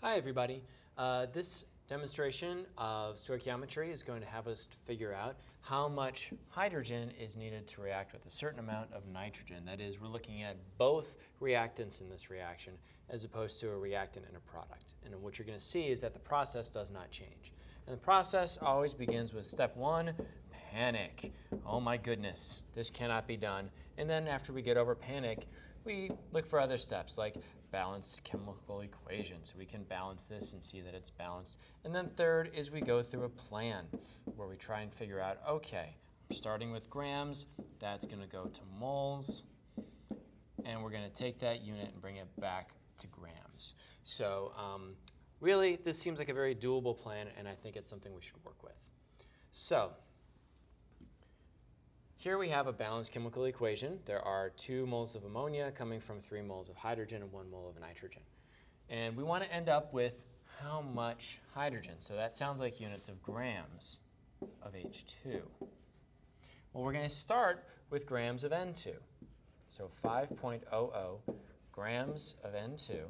Hi, everybody. This demonstration of stoichiometry is going to have us figure out how much hydrogen is needed to react with a certain amount of nitrogen. That is, we're looking at both reactants in this reaction as opposed to a reactant and a product. And what you're going to see is that the process does not change. And the process always begins with step one, panic. Oh my goodness, this cannot be done. And then after we get over panic, we look for other steps like balance chemical equations. So we can balance this and see that it's balanced. And then third is we go through a plan where we try and figure out, okay, starting with grams, that's going to go to moles. And we're going to take that unit and bring it back to grams. So really, this seems like a very doable plan, and I think it's something we should work with. So here we have a balanced chemical equation. There are 2 moles of ammonia coming from 3 moles of hydrogen and 1 mole of nitrogen. And we want to end up with how much hydrogen. So that sounds like units of grams of H2. Well, we're going to start with grams of N2. So 5.00 grams of N2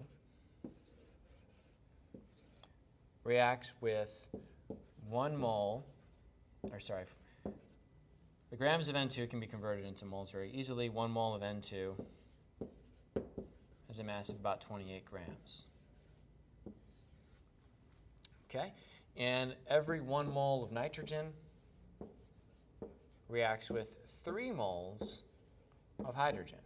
reacts with 1 mole, the grams of N2 can be converted into moles very easily. 1 mole of N2 has a mass of about 28 grams. Okay? And every 1 mole of nitrogen reacts with 3 moles of hydrogen.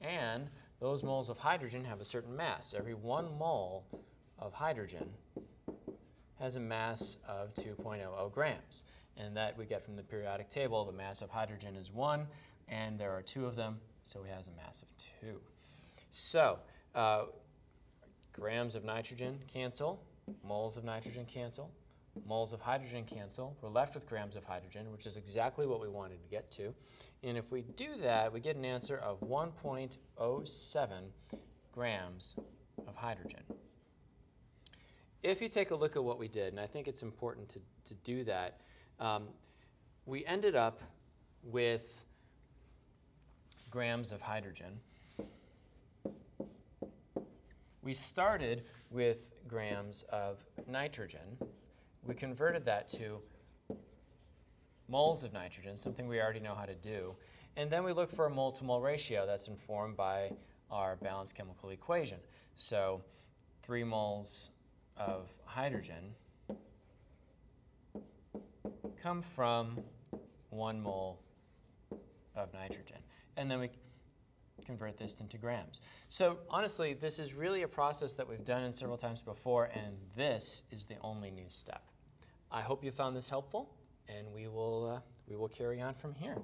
And those moles of hydrogen have a certain mass. Every 1 mole of hydrogen has a mass of 2.00 grams. And that we get from the periodic table. The mass of hydrogen is 1, and there are 2 of them, so it has a mass of 2. So grams of nitrogen cancel, moles of nitrogen cancel, moles of hydrogen cancel. We're left with grams of hydrogen, which is exactly what we wanted to get to. And if we do that, we get an answer of 1.07 grams of hydrogen. If you take a look at what we did, and I think it's important to do that, we ended up with grams of hydrogen. We started with grams of nitrogen. We converted that to moles of nitrogen, something we already know how to do. And then we look for a mole-to-mole ratio that's informed by our balanced chemical equation. So 3 moles of hydrogen come from 1 mole of nitrogen. And then we convert this into grams. So honestly, this is really a process that we've done several times before, and this is the only new step. I hope you found this helpful, and we will carry on from here.